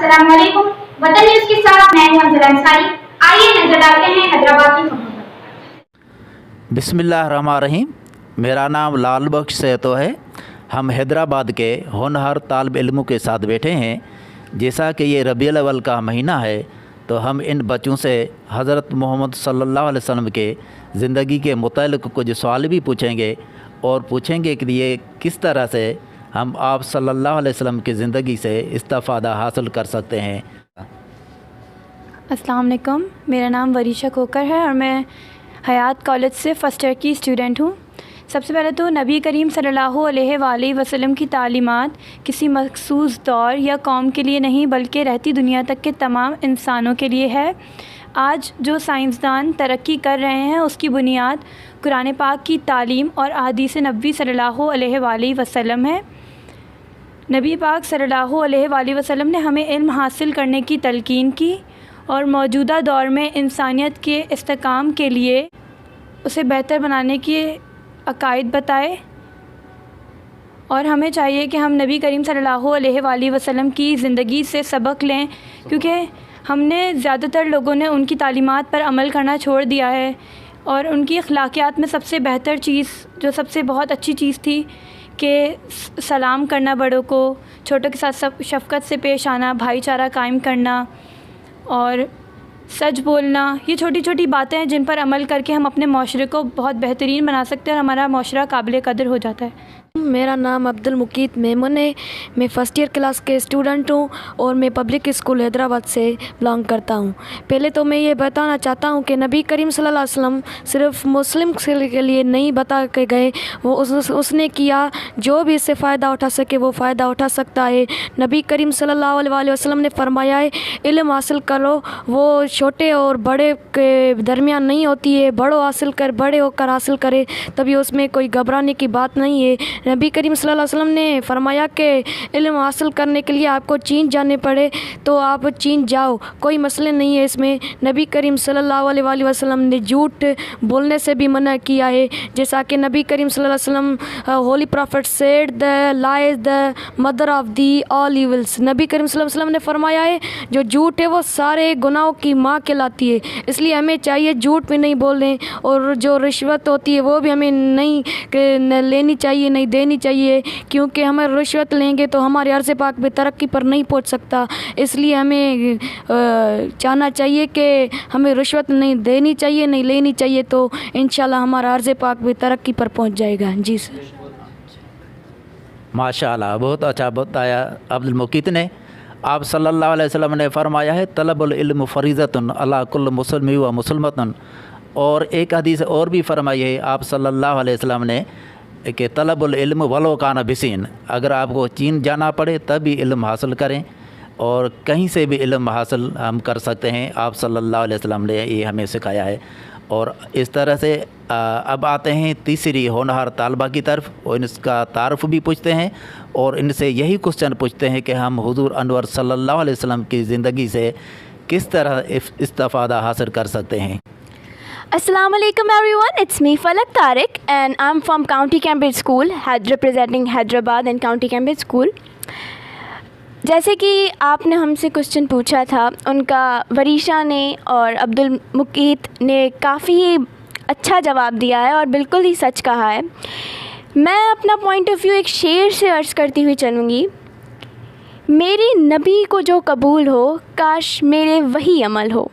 अस्सलाम वालेकुम। वतन न्यूज़ के साथ मैं हूं अंजला अंसारी। आइए नजर डालते हैं हैदराबाद की खबरों पर। बिस्मिल्लाहिर्रहमानिर्रहीम। मेरा नाम लाल बख्श सेतो है। हम हैदराबाद के होनहार तालिब इल्मों के साथ बैठे हैं। जैसा कि ये रबीउल अव्वल का महीना है तो हम इन बच्चों से हज़रत मोहम्मद सल्लल्लाहु अलैहि वसल्लम के ज़िंदगी के मुतालिक कुछ सवाल भी पूछेंगे और पूछेंगे कि ये किस तरह से हम आप सल्लल्लाहु अलैहि वसल्लम की ज़िंदगी से इस्तिफ़ादा हासिल कर सकते हैं। अस्सलाम वालेकुम। मेरा नाम वरीशा खोकर है और मैं हयात कॉलेज से फ़र्स्ट ईयर की स्टूडेंट हूँ। सबसे पहले तो नबी करीम सल्लल्लाहु अलैहि वसल्लम की तालीमात किसी मखसूस दौर या कौम के लिए नहीं बल्कि रहती दुनिया तक के तमाम इंसानों के लिए है। आज जो साइंसदान तरक्की कर रहे हैं उसकी बुनियाद कुरान पाक की तालीम और अहादीस नबी सल्लल्लाहु अलैहि वसल्लम है। नबी पाक सल्लल्लाहु अलैहि वसल्लम ने हमें इल्म हासिल करने की तलकीन की और मौजूदा दौर में इंसानियत के इस्तेकाम के लिए उसे बेहतर बनाने के अकायद बताए और हमें चाहिए कि हम नबी करीम सल्लल्लाहु अलैहि वसल्लम की ज़िंदगी से सबक लें, क्योंकि हमने ज़्यादातर लोगों ने उनकी तालीमात पर अमल करना छोड़ दिया है। और उनकी अखलाकियात में सबसे बेहतर चीज़ जो सबसे बहुत अच्छी चीज़ थी कि सलाम करना, बड़ों को, छोटों के साथ शफ़क़त से पेश आना, भाईचारा कायम करना और सच बोलना। ये छोटी छोटी बातें हैं जिन पर अमल करके हम अपने माशरे को बहुत बेहतरीन बना सकते हैं और हमारा माशरा काबिल कदर हो जाता है। मेरा नाम अब्दुल मुकीत मेमन है। मैं फ़र्स्ट ईयर क्लास के स्टूडेंट हूँ और मैं पब्लिक स्कूल हैदराबाद से बिलोंग करता हूँ। पहले तो मैं ये बताना चाहता हूँ कि नबी करीम सल्लल्लाहु अलैहि वसल्लम सिर्फ मुस्लिम के लिए नहीं बता के गए, वो उसने किया जो भी इससे फ़ायदा उठा सके वो फ़ायदा उठा सकता है। नबी करीम सल्लल्लाहु अलैहि वसल्लम ने फरमाया है, इल्म हासिल करो, वो छोटे और बड़े के दरमियान नहीं होती है, बड़े होकर हासिल करे, तभी उसमें कोई घबराने की बात नहीं है। नबी करीम सल्लल्लाहु अलैहि वसल्लम ने फरमाया कि इल्म हासिल करने के लिए आपको चीन जाने पड़े तो आप चीन जाओ, कोई मसले नहीं है इसमें। नबी करीम सल्लल्लाहु अलैहि वसल्लम ने झूठ बोलने से भी मना किया है, जैसा कि नबी करीम सल्लल्लाहु अलैहि वसल्लम holy prophet said the lie is the mother of the all evils. नबी करीम सल्लल्लाहु अलैहि वसल्लम ने फरमाया है जो झूठ है वो सारे गुनाहों की माँ कहलाती है, इसलिए हमें चाहिए झूठ भी नहीं बोलें और जो रिश्वत होती है वो भी हमें नहीं लेनी चाहिए, नहीं देनी चाहिए, क्योंकि हमें रिश्वत लेंगे तो हमारे अर्ज़ पाक भी तरक्की पर नहीं पहुंच सकता। इसलिए हमें चाहना चाहिए कि हमें रिश्वत नहीं देनी चाहिए, नहीं लेनी चाहिए, तो इंशाल्लाह हमारा अर्ज़ पाक भी तरक्की पर पहुंच जाएगा। जी सर। माशाअल्लाह, बहुत अच्छा बताया अब्दुल मुकीत ने। आप सल्लल्लाहु अलैहि वसल्लम ने फरमाया है तलबुल इल्म फरीज़तुन अला कुल्लि मुस्लिम व मुसलमतन। और एक हदीस और भी फरमाई है आप सल्लल्लाहु अलैहि वसल्लम ने कि तलबुल इल्म वलो काना बिसीन, अगर आपको चीन जाना पड़े तब भी इल्म हासिल करें और कहीं से भी इल्म हासिल हम कर सकते हैं। आप सल्लल्लाहु अलैहि वसल्लम ने ये हमें सिखाया है। और इस तरह से अब आते हैं तीसरी होनहार तालबा की तरफ और इसका तारुफ भी पूछते हैं और इनसे यही क्वेश्चन पूछते हैं कि हम हुज़ूर अनवर सल्लल्लाहु अलैहि वसल्लम की ज़िंदगी से किस तरह इस्तिफ़ादा हासिल कर सकते हैं। Assalamu alaikum everyone, it's me Falak Tariq and I'm from County Cambridge School, representing Hyderabad and County Cambridge School. जैसे कि आपने हमसे क्वेश्चन पूछा था, उनका वरीशा ने और अब्दुल मुकीत ने काफ़ी अच्छा जवाब दिया है और बिल्कुल ही सच कहा है। मैं अपना पॉइंट ऑफ व्यू एक शेर से अर्ज़ करती हुई चलूँगी। मेरे नबी को जो कबूल हो काश मेरे वही अमल हो,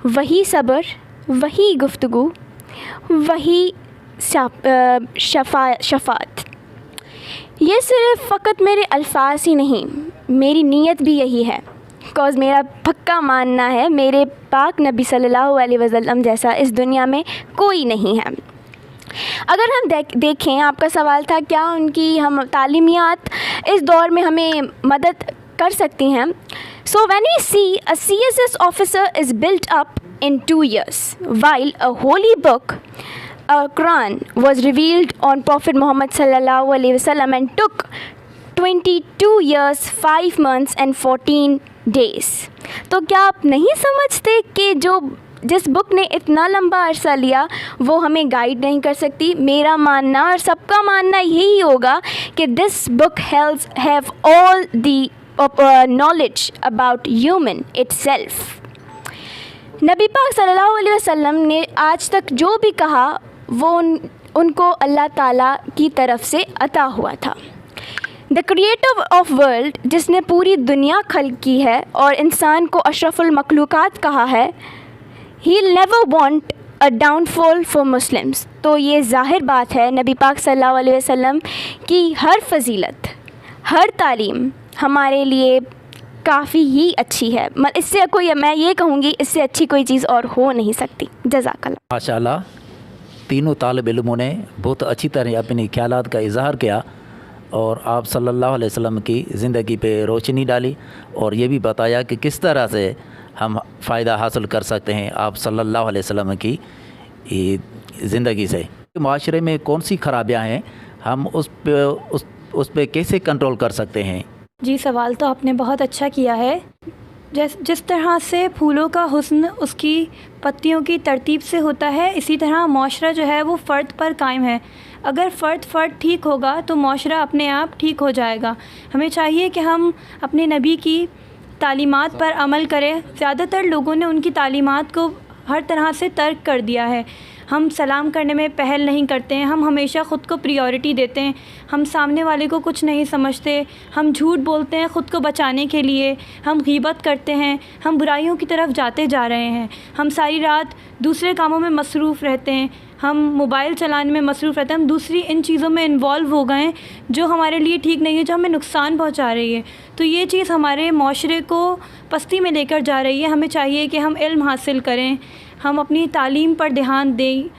वही सब्र, वही गुफ्तगू, वही शफ़ात। ये सिर्फ़ फ़कत मेरे अल्फाज ही नहीं, मेरी नीयत भी यही है, बिकॉज़ मेरा पक्का मानना है मेरे पाक नबी सल्लल्लाहु अलैहि वसल्लम जैसा इस दुनिया में कोई नहीं है। अगर हम देखें, आपका सवाल था क्या उनकी हम तालीमियात इस दौर में हमें मदद कर सकती हैं। So when we see a CSS officer is built up in 2 years, while a holy book, Quran, was revealed on Prophet Muhammad sallallahu alaihi wasallam and took 22 years, 5 months and 14 days. तो क्या आप नहीं समझते कि जिस book ने इतना लंबा अरसा लिया वो हमें गाइड नहीं कर सकती। मेरा मानना और सबका मानना यही होगा कि this book have all the knowledge about human itself. नबी पाक सल्लल्लाहु अलैहि वसल्लम ने आज तक जो भी कहा वो उनको अल्लाह ताला की तरफ से अता हुआ था. द क्रिएटर ऑफ वर्ल्ड, जिसने पूरी दुनिया खल्क की है और इंसान को अशरफुल मखलूक़ात कहा है, he never want a downfall for Muslims. तो ये ज़ाहिर बात है नबी पाक सल्लल्लाहु अलैहि वसल्लम की हर फजीलत, हर तालीम हमारे लिए काफ़ी ही अच्छी है. इससे कोई, मैं ये कहूँगी इससे अच्छी कोई चीज़ और हो नहीं सकती. जज़ाकल्लाह. माशाल्लाह, तीनों तालिब इल्मों ने बहुत अच्छी तरह अपनी ख्यालात का इजहार किया और आप सल्लल्लाहु अलैहि वसल्लम की ज़िंदगी पे रोशनी डाली और ये भी बताया कि किस तरह से हम फ़ायदा हासिल कर सकते हैं आप सल्लल्लाहु अलैहि वसल्लम की ज़िंदगी से. माशरे में कौन सी खराबियाँ हैं, हम उस पे कैसे कंट्रोल कर सकते हैं? जी, सवाल तो आपने बहुत अच्छा किया है. जिस तरह से फूलों का हुस्न उसकी पत्तियों की तरतीब से होता है, इसी तरह माशरा जो है वो फ़र्द पर कायम है. अगर फ़र्द ठीक होगा तो माशरा अपने आप ठीक हो जाएगा. हमें चाहिए कि हम अपने नबी की तालीमात पर अमल करें. ज़्यादातर लोगों ने उनकी तालीमात को हर तरह से तर्क कर दिया है. हम सलाम करने में पहल नहीं करते हैं, हम हमेशा ख़ुद को प्रायोरिटी देते हैं, हम सामने वाले को कुछ नहीं समझते, हम झूठ बोलते हैं ख़ुद को बचाने के लिए, हम गीबत करते हैं, हम बुराइयों की तरफ जाते जा रहे हैं, हम सारी रात दूसरे कामों में मसरूफ़ रहते हैं, हम मोबाइल चलाने में मसरूफ़ रहते हैं, हम दूसरी इन चीज़ों में इन्वॉल्व हो गए हैं जो हमारे लिए ठीक नहीं है, जो हमें नुकसान पहुंचा रही है. तो ये चीज़ हमारे माशरे को पस्ती में लेकर जा रही है. हमें चाहिए कि हम इल्म हासिल करें, हम अपनी तालीम पर ध्यान दें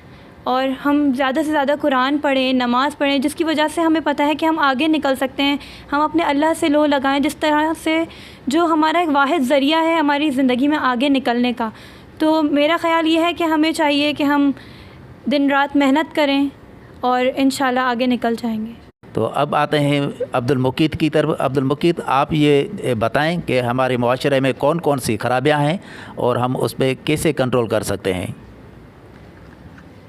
और हम ज़्यादा से ज़्यादा कुरान पढ़ें, नमाज़ पढ़ें, जिसकी वजह से हमें पता है कि हम आगे निकल सकते हैं. हम अपने अल्लाह से लो लगाएं, जिस तरह से जो हमारा एक वाहिद ज़रिया है हमारी ज़िंदगी में आगे निकलने का. तो मेरा ख़्याल ये है कि हमें चाहिए कि हम दिन रात मेहनत करें और इंशाल्लाह आगे निकल जाएंगे. तो अब आते हैं अब्दुल मुकीत की तरफ. अब्दुल मुकीत, आप ये बताएं कि हमारे मुआशरे में कौन कौन सी खराबियां हैं और हम उस पर कैसे कंट्रोल कर सकते हैं?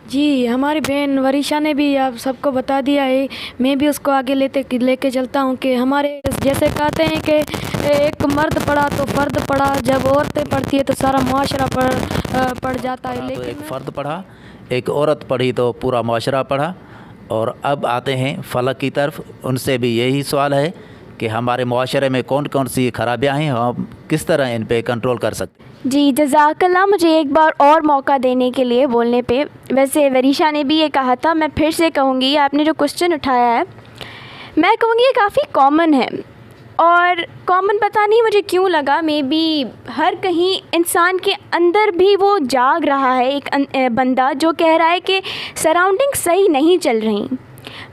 जी, हमारी बहन वरीशा ने भी आप सबको बता दिया है. मैं भी उसको आगे लेके चलता हूँ कि हमारे जैसे कहते हैं कि एक मर्द पढ़ा तो फ़र्द पढ़ा, जब औरतें पढ़ती है तो सारा मुआशरा पढ़ जाता है. लेकिन तो एक फ़र्द पढ़ा, एक औरत पढ़ी तो पूरा मुआशरा पढ़ा. और अब आते हैं फलक की तरफ. उनसे भी यही सवाल है कि हमारे मुआशरे में कौन कौन सी खराबियां हैं, हम किस तरह इन पे कंट्रोल कर सकते हैं? जी, जज़ाकल्लाह, मुझे एक बार और मौका देने के लिए बोलने पे. वैसे वरीशा ने भी ये कहा था, मैं फिर से कहूँगी, आपने जो क्वेश्चन उठाया है मैं कहूँगी ये काफ़ी कॉमन है. और कॉमन पता नहीं मुझे क्यों लगा, मे बी हर कहीं इंसान के अंदर भी वो जाग रहा है एक बंदा जो कह रहा है कि सराउंडिंग सही नहीं चल रही.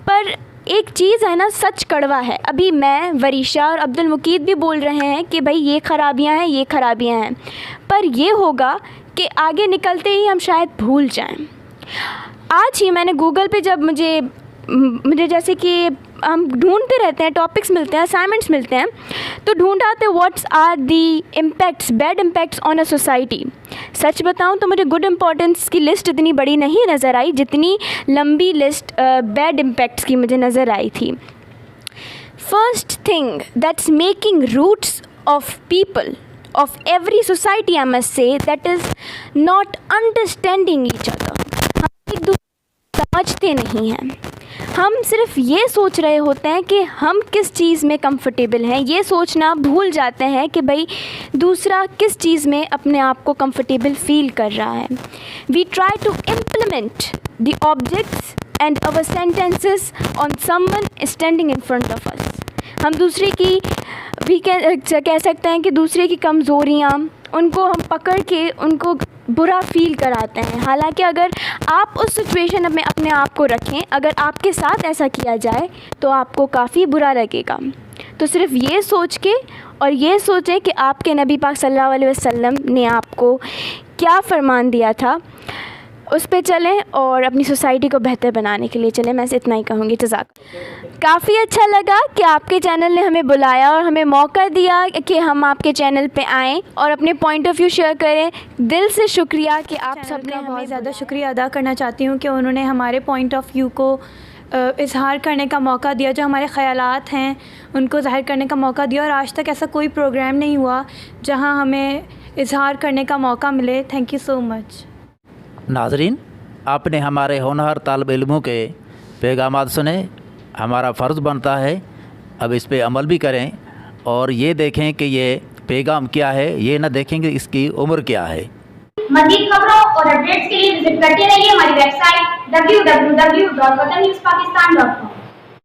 पर एक चीज़ है ना, सच कड़वा है. अभी मैं, वरीशा और अब्दुल मुकीत भी बोल रहे हैं कि भाई ये ख़राबियाँ हैं, ये ख़राबियाँ हैं, पर ये होगा कि आगे निकलते ही हम शायद भूल जाएं. आज ही मैंने गूगल पे जब मुझे जैसे कि हम ढूंढते रहते हैं, टॉपिक्स मिलते हैं, असाइनमेंट्स मिलते हैं, तो ढूंढा तो what's are the impacts, bad impacts on a society. सच बताऊं तो मुझे गुड इम्पोर्टेंस की लिस्ट इतनी बड़ी नहीं नज़र आई जितनी लंबी लिस्ट बैड इम्पैक्ट्स की मुझे नज़र आई थी. First thing that's making roots of people of every society, I must say, that is not understanding each other. हम एक दूसरे समझते नहीं हैं. हम सिर्फ ये सोच रहे होते हैं कि हम किस चीज़ में कंफर्टेबल हैं. ये सोचना भूल जाते हैं कि भाई दूसरा किस चीज़ में अपने आप को कंफर्टेबल फील कर रहा है. We try to implement the objects and our sentences on someone standing in front of us. हम दूसरे की भी कह सकते हैं कि दूसरे की कमज़ोरियाँ उनको हम पकड़ के उनको बुरा फील कराते हैं. हालांकि अगर आप उस सिचुएशन में अपने आप को रखें, अगर आपके साथ ऐसा किया जाए तो आपको काफ़ी बुरा लगेगा. तो सिर्फ ये सोच के और ये सोचें कि आपके नबी पाक सल्लल्लाहु अलैहि वसल्लम ने आपको क्या फ़रमान दिया था, उस पे चलें और अपनी सोसाइटी को बेहतर बनाने के लिए चलें. मैं इतना ही कहूँगी. जज़ाक. काफ़ी अच्छा लगा कि आपके चैनल ने हमें बुलाया और हमें मौका दिया कि हम आपके चैनल पे आएँ और अपने पॉइंट ऑफ व्यू शेयर करें. दिल से शुक्रिया कि आप सबने बहुत ज़्यादा शुक्रिया अदा करना चाहती हूँ कि उन्होंने हमारे पॉइंट ऑफ व्यू को اظہار کرنے کا موقع دیا، جو ہمارے خیالات ہیں ان کو ظاہر کرنے کا موقع دیا، اور آج تک ایسا کوئی پروگرام نہیں ہوا جہاں ہمیں اظہار کرنے کا موقع ملے. تھینک یو سو مچ. ناظرین، آپ نے ہمارے ہونہار طالب علموں کے پیغامات سنے. ہمارا فرض بنتا ہے اب اس پہ عمل بھی کریں اور یہ دیکھیں کہ یہ پیغام کیا ہے، یہ نہ دیکھیں کہ اس کی عمر کیا ہے. مزید خبروں اور اپڈیٹس کے لیے وزٹ کرتے رہیے ہماری ویب سائٹ www.watannewspakistan.com.